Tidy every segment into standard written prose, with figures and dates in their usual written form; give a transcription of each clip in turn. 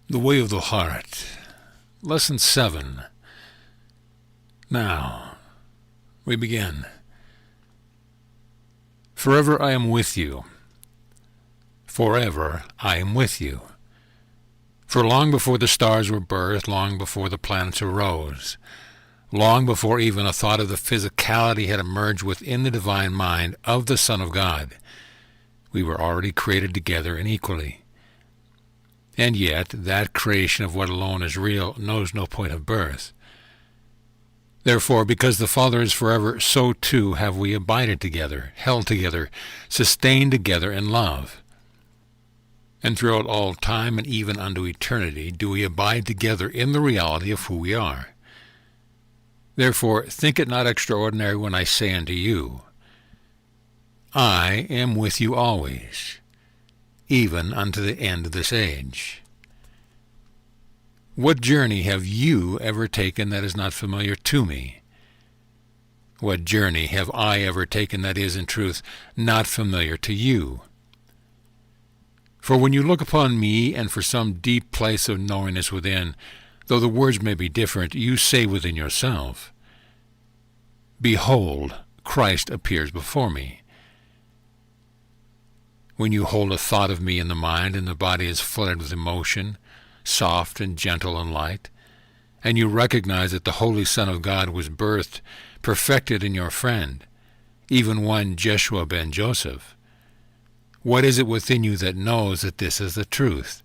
The Way of the Heart. Lesson 7. Now, we begin. Forever I am with you. Forever I am with you. For long before the stars were birthed, long before the planets arose, long before even a thought of the physicality had emerged within the divine mind of the Son of God, we were already created together and equally. And yet, that creation of what alone is real knows no point of birth. Therefore, because the Father is forever, so too have we abided together, held together, sustained together in love. And throughout all time and even unto eternity do we abide together in the reality of who we are. Therefore, think it not extraordinary when I say unto you, I am with you always, even unto the end of this age. What journey have you ever taken that is not familiar to me? What journey have I ever taken that is, in truth, not familiar to you? For when you look upon me, and for some deep place of knowingness within, though the words may be different, you say within yourself, Behold, Christ appears before me. When you hold a thought of me in the mind, and the body is flooded with emotion, soft and gentle and light, and you recognize that the Holy Son of God was birthed, perfected in your friend, even one Jeshua ben Joseph, what is it within you that knows that this is the truth?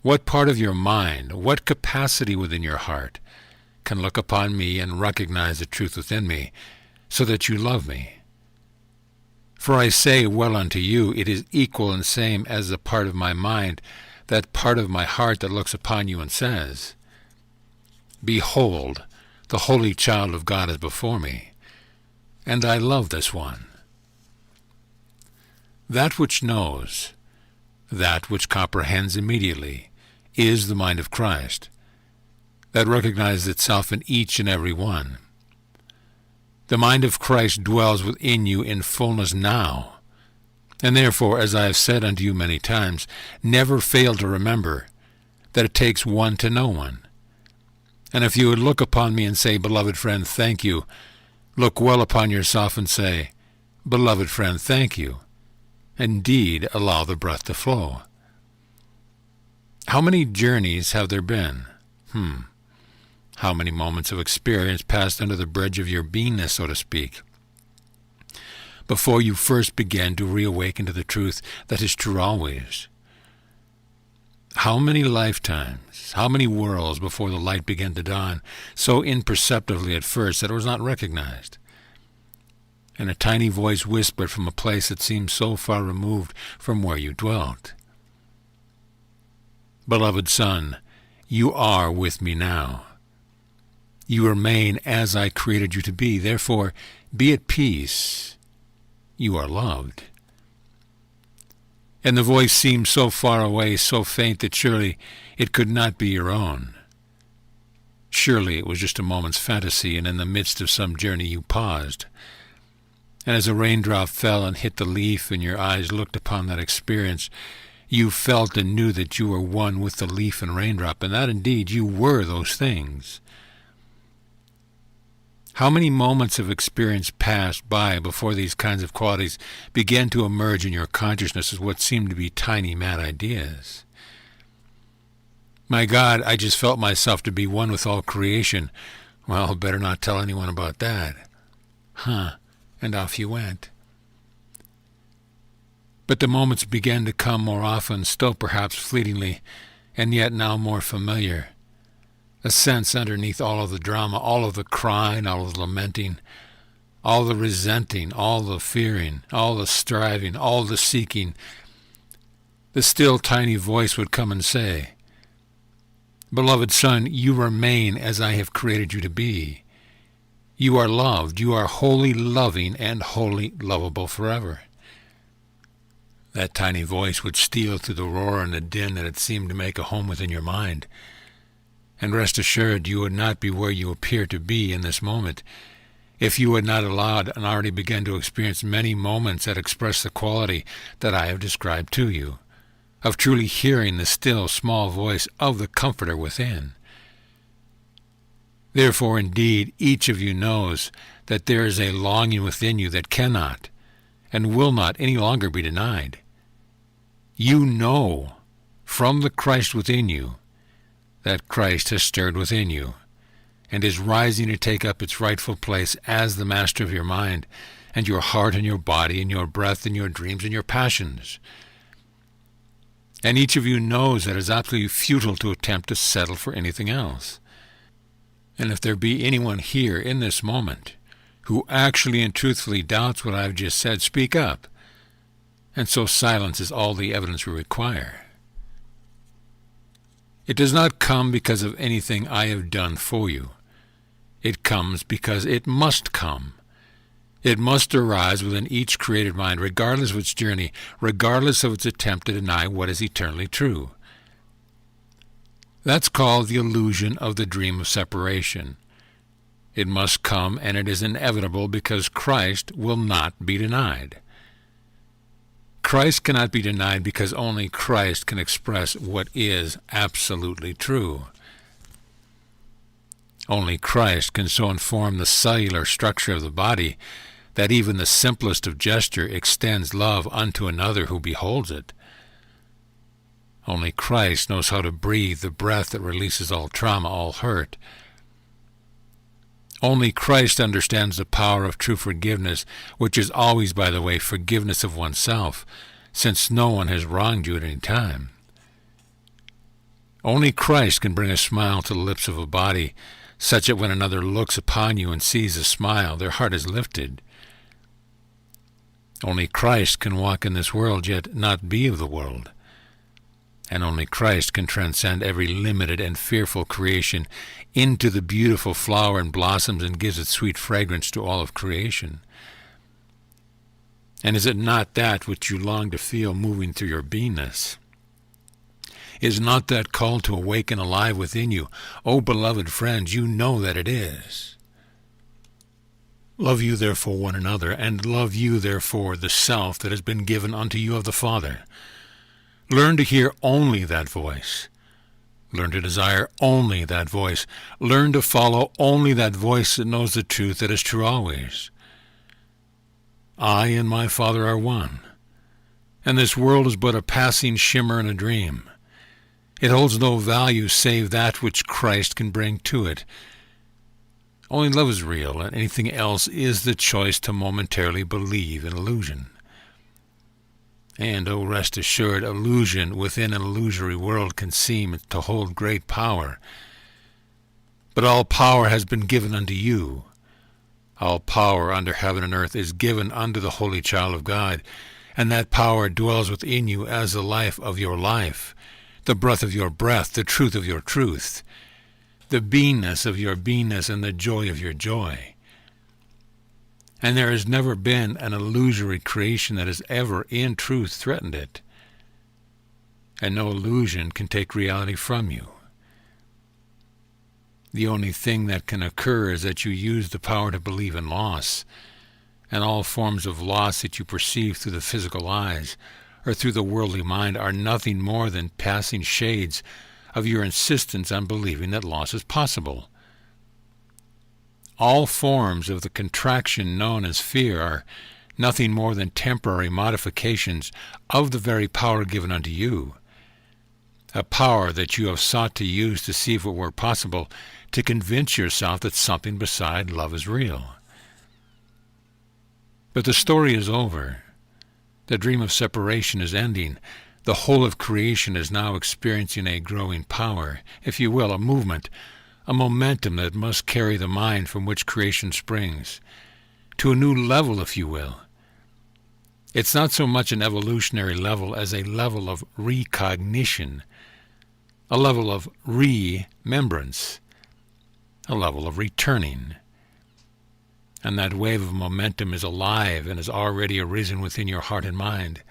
What part of your mind, what capacity within your heart, can look upon me and recognize the truth within me, so that you love me? For I say well unto you, it is equal and same as the part of my mind, that part of my heart that looks upon you and says, Behold, the holy child of God is before me, and I love this one. That which knows, that which comprehends immediately, is the mind of Christ, that recognizes itself in each and every one. The mind of Christ dwells within you in fullness now, and therefore, as I have said unto you many times, never fail to remember that it takes one to know one. And if you would look upon me and say, Beloved friend, thank you, look well upon yourself and say, Beloved friend, thank you. Indeed, allow the breath to flow. How many journeys have there been? How many moments of experience passed under the bridge of your beingness, so to speak, before you first began to reawaken to the truth that is true always? How many lifetimes, how many worlds before the light began to dawn, so imperceptibly at first that it was not recognized? And a tiny voice whispered from a place that seemed so far removed from where you dwelt. Beloved son, you are with me now. You remain as I created you to be. Therefore, be at peace. You are loved. And the voice seemed so far away, so faint, that surely it could not be your own. Surely it was just a moment's fantasy, and in the midst of some journey you paused. And as a raindrop fell and hit the leaf, and your eyes looked upon that experience, you felt and knew that you were one with the leaf and raindrop, and that indeed you were those things. How many moments of experience passed by before these kinds of qualities began to emerge in your consciousness as what seemed to be tiny mad ideas? My God, I just felt myself to be one with all creation. Well, better not tell anyone about that. And off you went. But the moments began to come more often, still perhaps fleetingly, and yet now more familiar. A sense underneath all of the drama, all of the crying, all of the lamenting, all the resenting, all the fearing, all the striving, all the seeking. The still tiny voice would come and say, Beloved son, you remain as I have created you to be. You are loved. You are wholly loving and wholly lovable forever. That tiny voice would steal through the roar and the din that had seemed to make a home within your mind. And rest assured, you would not be where you appear to be in this moment if you had not allowed and already begun to experience many moments that express the quality that I have described to you. of truly hearing the still small voice of the Comforter within. Therefore, indeed, each of you knows that there is a longing within you that cannot and will not any longer be denied. You know from the Christ within you that Christ has stirred within you and is rising to take up its rightful place as the master of your mind and your heart and your body and your breath and your dreams and your passions. And each of you knows that it is absolutely futile to attempt to settle for anything else. And if there be anyone here in this moment who actually and truthfully doubts what I have just said, speak up. And so silence is all the evidence we require. It does not come because of anything I have done for you. It comes because it must come. It must arise within each created mind, regardless of its journey, regardless of its attempt to deny what is eternally true. That's called the illusion of the dream of separation. It must come, and it is inevitable because Christ will not be denied. Christ cannot be denied because only Christ can express what is absolutely true. Only Christ can so inform the cellular structure of the body that even the simplest of gesture extends love unto another who beholds it. Only Christ knows how to breathe the breath that releases all trauma, all hurt. Only Christ understands the power of true forgiveness, which is always, by the way, forgiveness of oneself, since no one has wronged you at any time. Only Christ can bring a smile to the lips of a body, such that when another looks upon you and sees a smile, their heart is lifted. Only Christ can walk in this world, yet not be of the world. And only Christ can transcend every limited and fearful creation into the beautiful flower and blossoms and gives its sweet fragrance to all of creation. And is it not that which you long to feel moving through your beingness? Is not that call to awaken alive within you? O beloved friends, you know that it is. Love you therefore one another, and love you therefore the self that has been given unto you of the Father. Learn to hear only that voice. Learn to desire only that voice. Learn to follow only that voice that knows the truth that is true always. I and my Father are one, and this world is but a passing shimmer and a dream. It holds no value save that which Christ can bring to it. Only love is real, and anything else is the choice to momentarily believe in illusion. And, oh, rest assured, illusion within an illusory world can seem to hold great power. But all power has been given unto you. All power under heaven and earth is given unto the Holy Child of God, and that power dwells within you as the life of your life, the breath of your breath, the truth of your truth, the beingness of your beingness, and the joy of your joy. And there has never been an illusory creation that has ever in truth threatened it. And no illusion can take reality from you. The only thing that can occur is that you use the power to believe in loss, and all forms of loss that you perceive through the physical eyes or through the worldly mind are nothing more than passing shades of your insistence on believing that loss is possible. All forms of the contraction known as fear are nothing more than temporary modifications of the very power given unto you, a power that you have sought to use to see if it were possible to convince yourself that something beside love is real. But the story is over. The dream of separation is ending. The whole of creation is now experiencing a growing power, if you will, a movement, a momentum that must carry the mind from which creation springs, to a new level, if you will. It's not so much an evolutionary level as a level of recognition, a level of remembrance, a level of returning. And that wave of momentum is alive and has already arisen within your heart and mind.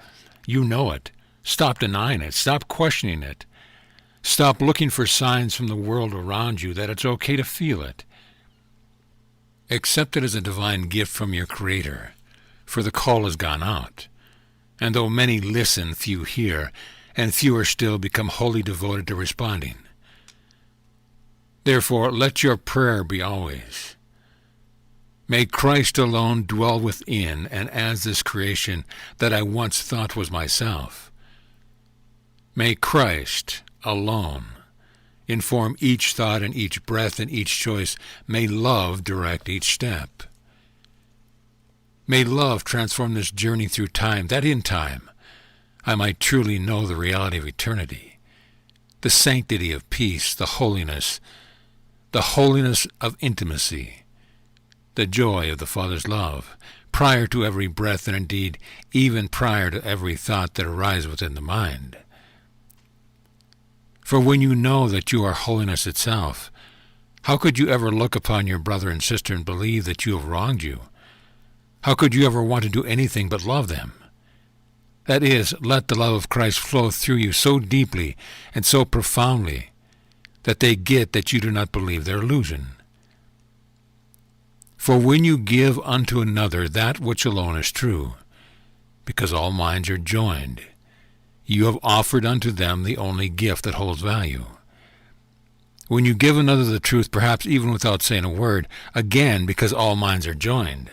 You know it. Stop denying it. Stop questioning it. Stop looking for signs from the world around you that it's okay to feel it. Accept it as a divine gift from your Creator, for the call has gone out. And though many listen, few hear, and fewer still become wholly devoted to responding. Therefore, let your prayer be always, may Christ alone dwell within and as this creation that I once thought was myself. May Christ alone inform each thought and each breath and each choice. May love direct each step. May love transform this journey through time, that in time I might truly know the reality of eternity, the sanctity of peace, the holiness of intimacy, the joy of the Father's love, prior to every breath, and indeed even prior to every thought that arises within the mind. For when you know that you are holiness itself, how could you ever look upon your brother and sister and believe that you have wronged you? How could you ever want to do anything but love them? That is, let the love of Christ flow through you so deeply and so profoundly that they get that you do not believe their illusion. For when you give unto another that which alone is true, because all minds are joined, you have offered unto them the only gift that holds value. When you give another the truth, perhaps even without saying a word, again, because all minds are joined,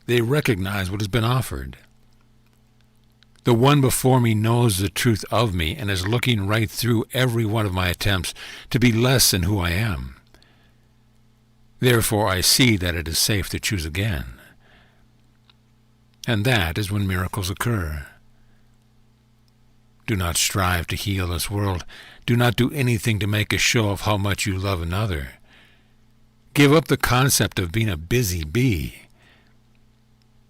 they recognize what has been offered. The one before me knows the truth of me and is looking right through every one of my attempts to be less than who I am. Therefore I see that it is safe to choose again. And that is when miracles occur. Do not strive to heal this world. Do not do anything to make a show of how much you love another. Give up the concept of being a busy bee,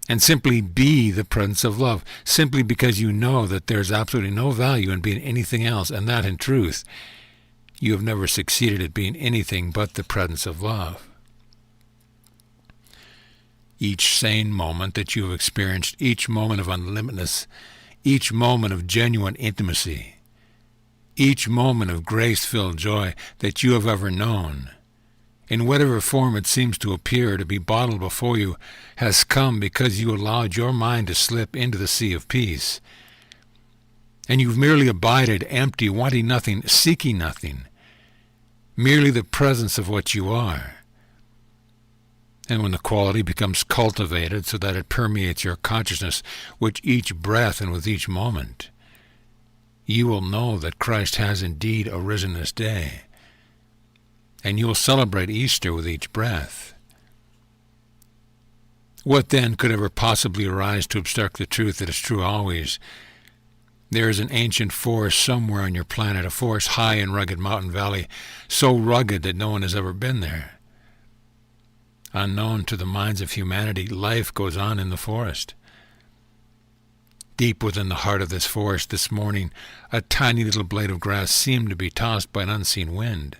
and simply be the presence of love, simply because you know that there is absolutely no value in being anything else, and that, in truth, you have never succeeded at being anything but the presence of love. Each sane moment that you have experienced, each moment of unlimitedness, each moment of genuine intimacy, each moment of grace-filled joy that you have ever known, in whatever form it seems to appear to be bottled before you, has come because you allowed your mind to slip into the sea of peace. And you've merely abided empty, wanting nothing, seeking nothing, merely the presence of what you are. And when the quality becomes cultivated so that it permeates your consciousness with each breath and with each moment, you will know that Christ has indeed arisen this day. And you will celebrate Easter with each breath. What then could ever possibly arise to obstruct the truth that is true always? There is an ancient forest somewhere on your planet, a forest high in rugged mountain valley, so rugged that no one has ever been there. Unknown to the minds of humanity, life goes on in the forest. Deep within the heart of this forest this morning, a tiny little blade of grass seemed to be tossed by an unseen wind.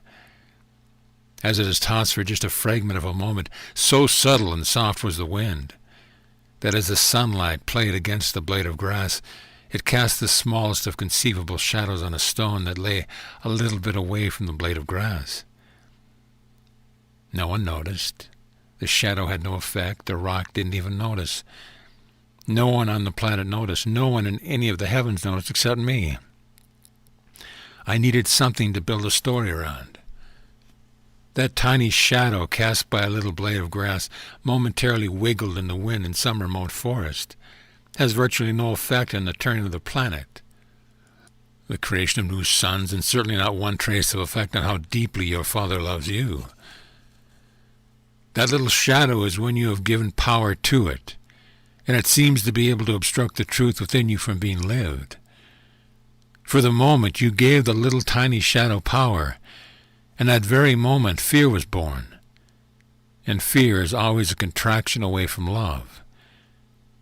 As it is tossed for just a fragment of a moment, so subtle and soft was the wind, that as the sunlight played against the blade of grass, it cast the smallest of conceivable shadows on a stone that lay a little bit away from the blade of grass. No one noticed. The shadow had no effect. The rock didn't even notice. No one on the planet noticed. No one in any of the heavens noticed except me. I needed something to build a story around. That tiny shadow cast by a little blade of grass, momentarily wiggled in the wind in some remote forest, has virtually no effect on the turning of the planet, the creation of new suns, and certainly not one trace of effect on how deeply your Father loves you. That little shadow is when you have given power to it, and it seems to be able to obstruct the truth within you from being lived. For the moment you gave the little tiny shadow power, and that very moment fear was born. And fear is always a contraction away from love.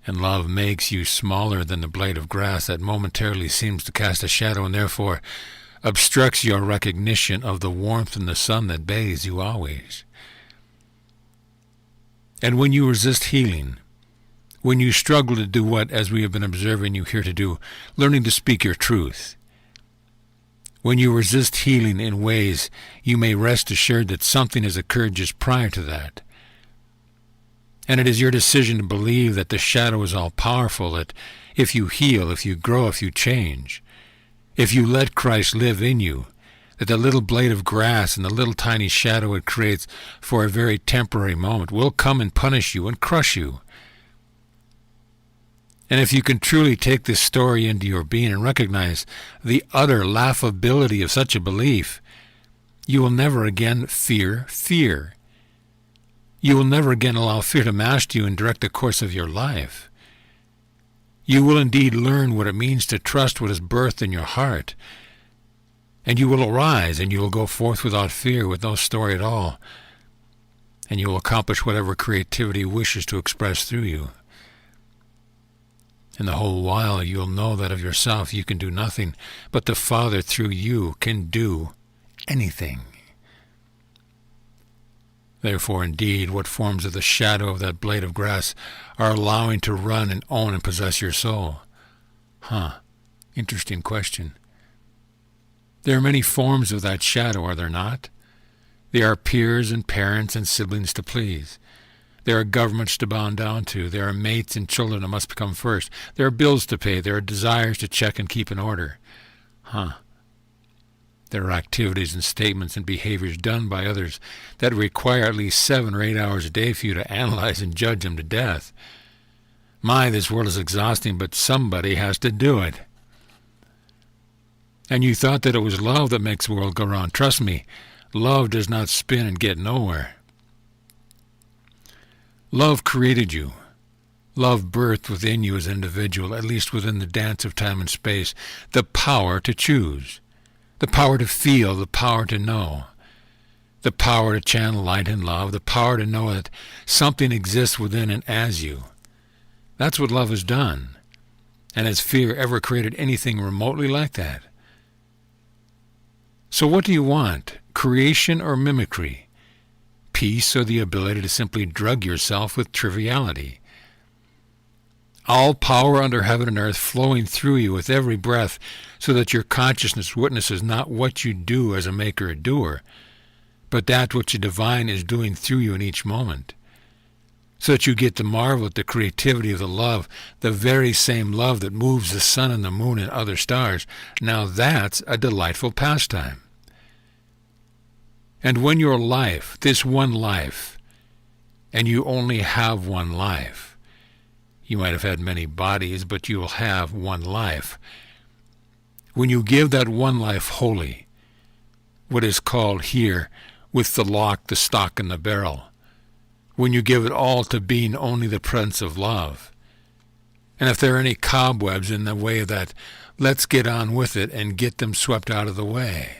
And love makes you smaller than the blade of grass that momentarily seems to cast a shadow and therefore obstructs your recognition of the warmth in the sun that bathes you always. And when you resist healing, when you struggle to do what, as we have been observing you here to do, learning to speak your truth, when you resist healing in ways, you may rest assured that something has occurred just prior to that. And it is your decision to believe that the shadow is all-powerful, that if you heal, if you grow, if you change, If you let Christ live in you, that the little blade of grass and the little tiny shadow it creates for a very temporary moment will come and punish you and crush you. And if you can truly take this story into your being and recognize the utter laughability of such a belief, you will never again fear fear. You will never again allow fear to master you and direct the course of your life. You will indeed learn what it means to trust what is birthed in your heart. And you will arise, and you will go forth without fear, with no story at all. And you will accomplish whatever creativity wishes to express through you. And the whole while you'll know that of yourself you can do nothing, but the Father through you can do anything. Therefore, indeed, what forms of the shadow of that blade of grass are allowing to run and own and possess your soul? Interesting question. There are many forms of that shadow, are there not? There are peers and parents and siblings to please. There are governments to bow down to. There are mates and children that must come first. There are bills to pay. There are desires to check and keep in order. There are activities and statements and behaviors done by others that require at least 7 or 8 hours a day for you to analyze and judge them to death. This world is exhausting, but somebody has to do it. And you thought that it was love that makes the world go round. Trust me, love does not spin and get nowhere. Love created you. Love birthed within you as an individual, at least within the dance of time and space, the power to choose, the power to feel, the power to know, the power to channel light and love, the power to know that something exists within and as you. That's what love has done. And has fear ever created anything remotely like that? So what do you want, creation or mimicry? Peace or the ability to simply drug yourself with triviality? All power under heaven and earth flowing through you with every breath so that your consciousness witnesses not what you do as a maker or doer, but that which the divine is doing through you in each moment, so that you get to marvel at the creativity of the love, the very same love that moves the sun and the moon and other stars. Now that's a delightful pastime. And when your life, this one life, and you only have one life, you might have had many bodies, but you will have one life. When you give that one life wholly, what is called here, with the lock, the stock, and the barrel, when you give it all to being only the presence of love, and if there are any cobwebs in the way of that, let's get on with it and get them swept out of the way.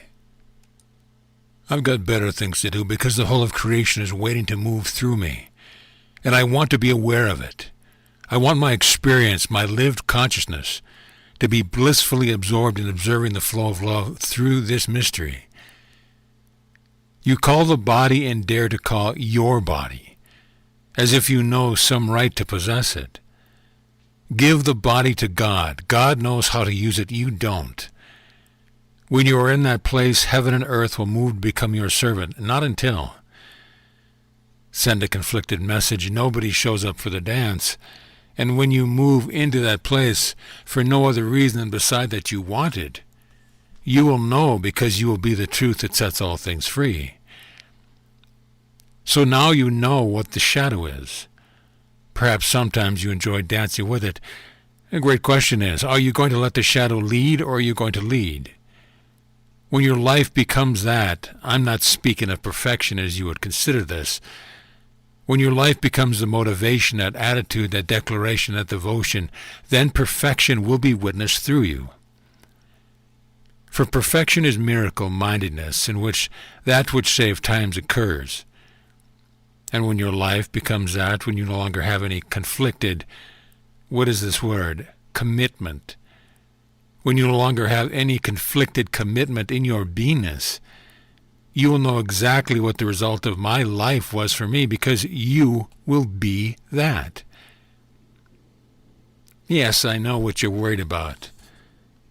I've got better things to do because the whole of creation is waiting to move through me, and I want to be aware of it. I want my experience, my lived consciousness, to be blissfully absorbed in observing the flow of love through this mystery. You call the body and dare to call your body, as if you know some right to possess it. Give the body to God. God knows how to use it. You don't. When you are in that place, heaven and earth will move to become your servant, not until. Send a conflicted message. Nobody shows up for the dance. And when you move into that place for no other reason than beside that you want it, you will know because you will be the truth that sets all things free. So now you know what the shadow is. Perhaps sometimes you enjoy dancing with it. A great question is, are you going to let the shadow lead or are you going to lead? When your life becomes that, I'm not speaking of perfection as you would consider this. When your life becomes the motivation, that attitude, that declaration, that devotion, then perfection will be witnessed through you. For perfection is miracle-mindedness, in which that which saved times occurs. And when your life becomes that, when you no longer have any conflicted, what is this word? Commitment. When you no longer have any conflicted commitment in your beingness, you will know exactly what the result of my life was for me, because you will be that. Yes, I know what you're worried about.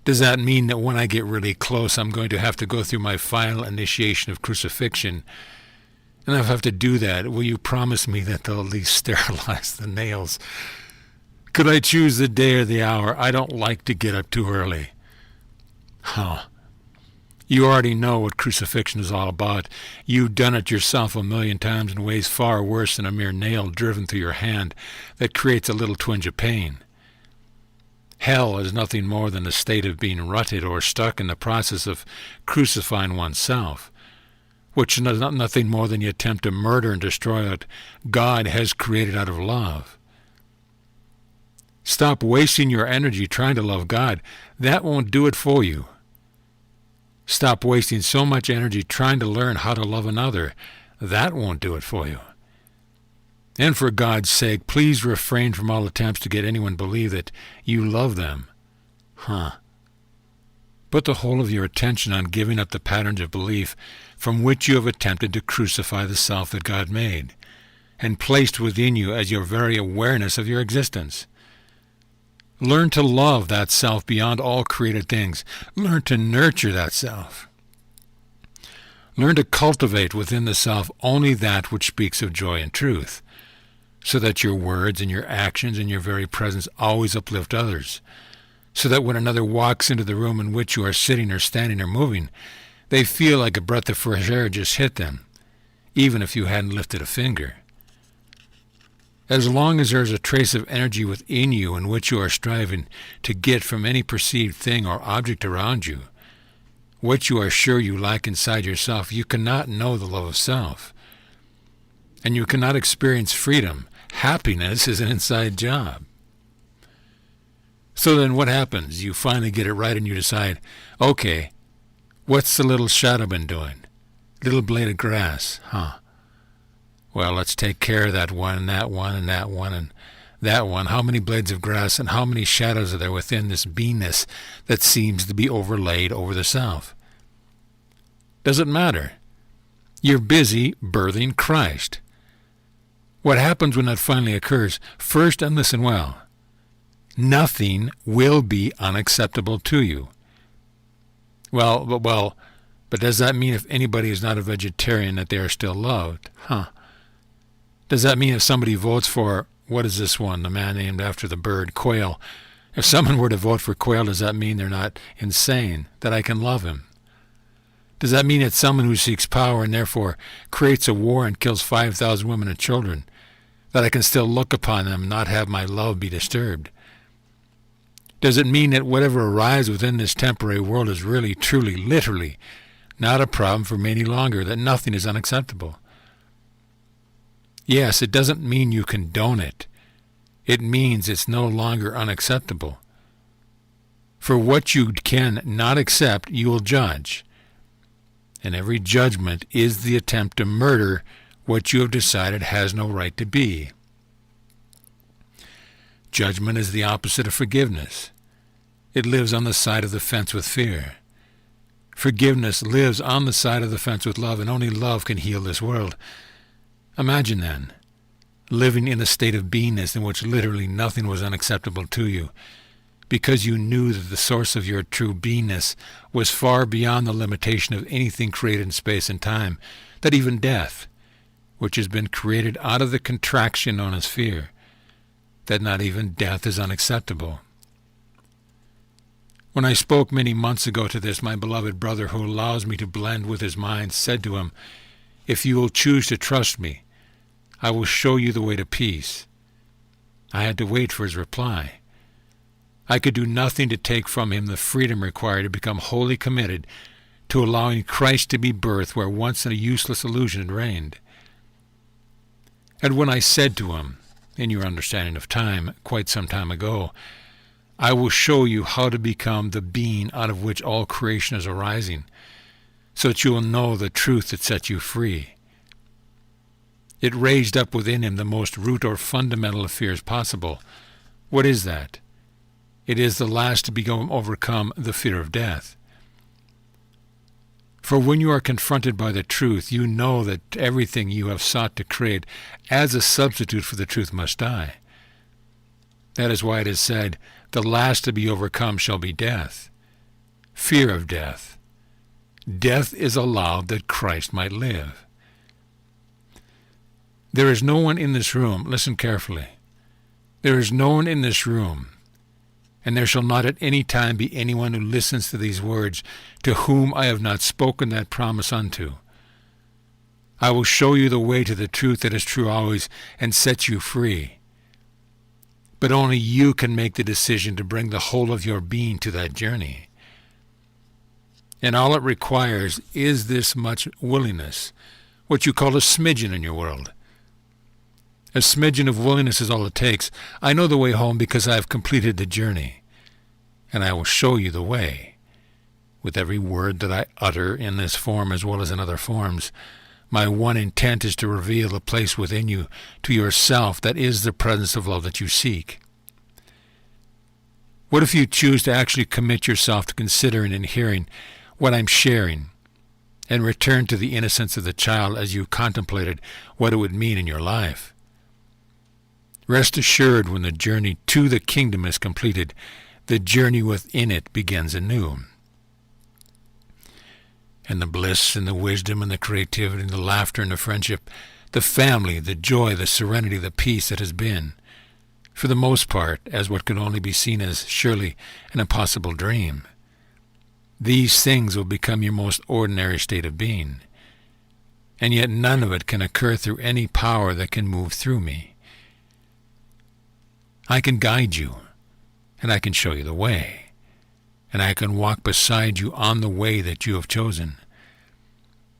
Does that mean that when I get really close, I'm going to have to go through my final initiation of crucifixion? And if I have to do that, will you promise me that they'll at least sterilize the nails? Could I choose the day or the hour? I don't like to get up too early. Huh. You already know what crucifixion is all about. You've done it yourself 1,000,000 times in ways far worse than a mere nail driven through your hand that creates a little twinge of pain. Hell is nothing more than a state of being rutted or stuck in the process of crucifying oneself, which is nothing more than the attempt to murder and destroy what God has created out of love. Stop wasting your energy trying to love God. That won't do it for you. Stop wasting so much energy trying to learn how to love another. That won't do it for you. And for God's sake, please refrain from all attempts to get anyone to believe that you love them. Put the whole of your attention on giving up the patterns of belief from which you have attempted to crucify the self that God made, and placed within you as your very awareness of your existence. Learn to love that self beyond all created things. Learn to nurture that self. Learn to cultivate within the self only that which speaks of joy and truth, so that your words and your actions and your very presence always uplift others, so that when another walks into the room in which you are sitting or standing or moving, they feel like a breath of fresh air just hit them, even if you hadn't lifted a finger. As long as there is a trace of energy within you in which you are striving to get from any perceived thing or object around you, what you are sure you lack inside yourself, you cannot know the love of self. And you cannot experience freedom. Happiness is an inside job. So then what happens? You finally get it right and you decide, okay, what's the little shadow been doing? Little blade of grass, Well, let's take care of that one and that one and that one and that one. How many blades of grass and how many shadows are there within this beingness that seems to be overlaid over the self? Doesn't matter. You're busy birthing Christ. What happens when that finally occurs? First, and listen well, nothing will be unacceptable to you. Well, but does that mean if anybody is not a vegetarian that they are still loved? Does that mean if somebody votes for, what is this one, the man named after the bird, quail? If someone were to vote for quail, does that mean they're not insane, that I can love him? Does that mean that someone who seeks power and therefore creates a war and kills 5,000 women and children, that I can still look upon them and not have my love be disturbed? Does it mean that whatever arrives within this temporary world is really, truly, literally not a problem for me any longer, that nothing is unacceptable? Yes, it doesn't mean you condone it. It means it's no longer unacceptable. For what you can not accept, you will judge. And every judgment is the attempt to murder what you have decided has no right to be. Judgment is the opposite of forgiveness. It lives on the side of the fence with fear. Forgiveness lives on the side of the fence with love, and only love can heal this world. Imagine then, living in a state of beingness in which literally nothing was unacceptable to you, because you knew that the source of your true beingness was far beyond the limitation of anything created in space and time, that even death, which has been created out of the contraction known as fear, that not even death is unacceptable. When I spoke many months ago to this, my beloved brother, who allows me to blend with his mind, said to him, "If you will choose to trust me, I will show you the way to peace." I had to wait for his reply. I could do nothing to take from him the freedom required to become wholly committed to allowing Christ to be birthed where once a useless illusion had reigned. And when I said to him, in your understanding of time, quite some time ago, I will show you how to become the being out of which all creation is arising, so that you will know the truth that sets you free. It raised up within him the most root or fundamental of fears possible. What is that? It is the last to become overcome, the fear of death. For when you are confronted by the truth, you know that everything you have sought to create as a substitute for the truth must die. That is why it is said, the last to be overcome shall be death. Fear of death. Death is allowed that Christ might live. There is no one in this room, listen carefully, there is no one in this room And there shall not at any time be anyone who listens to these words, to whom I have not spoken that promise unto. I will show you the way to the truth that is true always, and set you free. But only you can make the decision to bring the whole of your being to that journey. And all it requires is this much willingness, what you call a smidgen in your world. A smidgen of willingness is all it takes. I know the way home because I have completed the journey, and I will show you the way. With every word that I utter in this form as well as in other forms, my one intent is to reveal the place within you to yourself that is the presence of love that you seek. What if you choose to actually commit yourself to considering and hearing what I'm sharing, and return to the innocence of the child as you contemplated what it would mean in your life? Rest assured, when the journey to the kingdom is completed, the journey within it begins anew. And the bliss and the wisdom and the creativity and the laughter and the friendship, the family, the joy, the serenity, the peace that has been, for the most part, as what can only be seen as surely an impossible dream. These things will become your most ordinary state of being, and yet none of it can occur through any power that can move through me. I can guide you, and I can show you the way, and I can walk beside you on the way that you have chosen.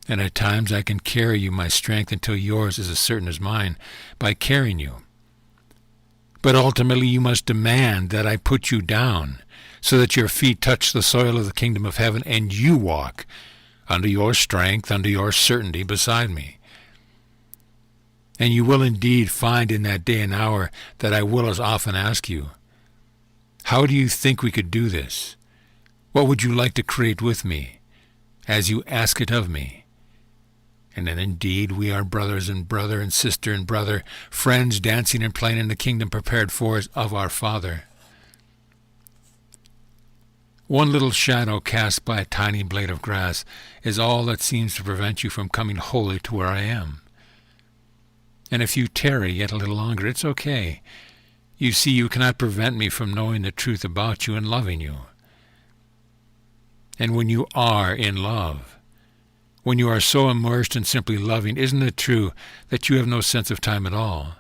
And at times I can carry you my strength until yours is as certain as mine by carrying you. But ultimately you must demand that I put you down so that your feet touch the soil of the kingdom of heaven and you walk under your strength, under your certainty beside me. And you will indeed find in that day and hour that I will as often ask you, how do you think we could do this? What would you like to create with me, as you ask it of me? And then indeed we are brothers and brother and sister and brother, friends dancing and playing in the kingdom prepared for us of our Father. One little shadow cast by a tiny blade of grass is all that seems to prevent you from coming wholly to where I am. And if you tarry yet a little longer, it's okay. You see, you cannot prevent me from knowing the truth about you and loving you. And when you are in love, when you are so immersed in simply loving, isn't it true that you have no sense of time at all?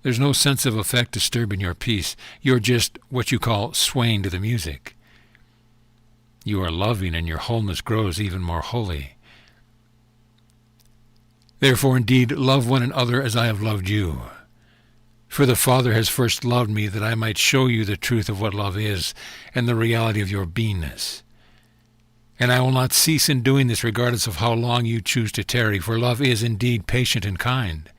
There's no sense of effect disturbing your peace. You're just what you call swaying to the music. You are loving, and your wholeness grows even more holy. Therefore, indeed, love one another as I have loved you. For the Father has first loved me, that I might show you the truth of what love is, and the reality of your beingness. And I will not cease in doing this, regardless of how long you choose to tarry, for love is indeed patient and kind.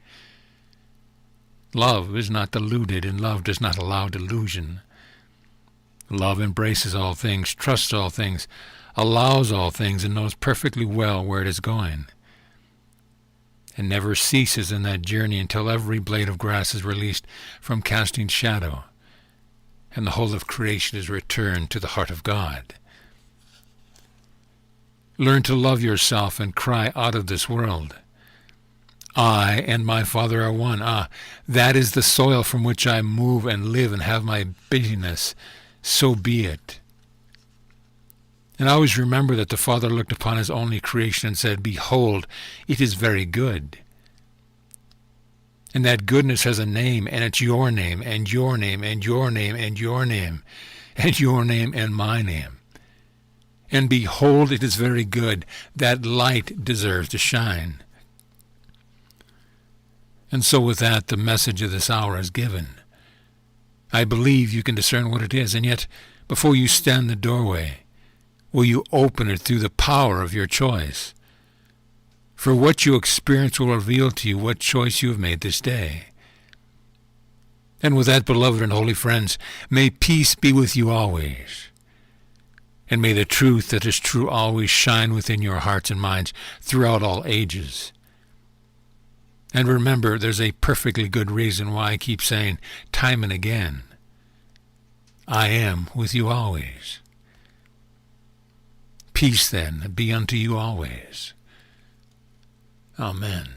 Love is not deluded, and love does not allow delusion. Love embraces all things, trusts all things, allows all things, and knows perfectly well where it is going, and never ceases in that journey until every blade of grass is released from casting shadow, and the whole of creation is returned to the heart of God. Learn to love yourself and cry out of this world, I and my Father are one. That is the soil from which I move and live and have my busyness. So be it. And always remember that the Father looked upon his only creation and said, Behold, it is very good. And that goodness has a name, and it's your name, and your name, and your name, and your name, and your name, and my name. And behold, it is very good. That light deserves to shine. And so with that, the message of this hour is given. I believe you can discern what it is, and yet, before you stand in the doorway, will you open it through the power of your choice? For what you experience will reveal to you what choice you have made this day. And with that, beloved and holy friends, may peace be with you always. And may the truth that is true always shine within your hearts and minds throughout all ages. And remember, there's a perfectly good reason why I keep saying time and again, I am with you always. Peace, then, be unto you always. Amen.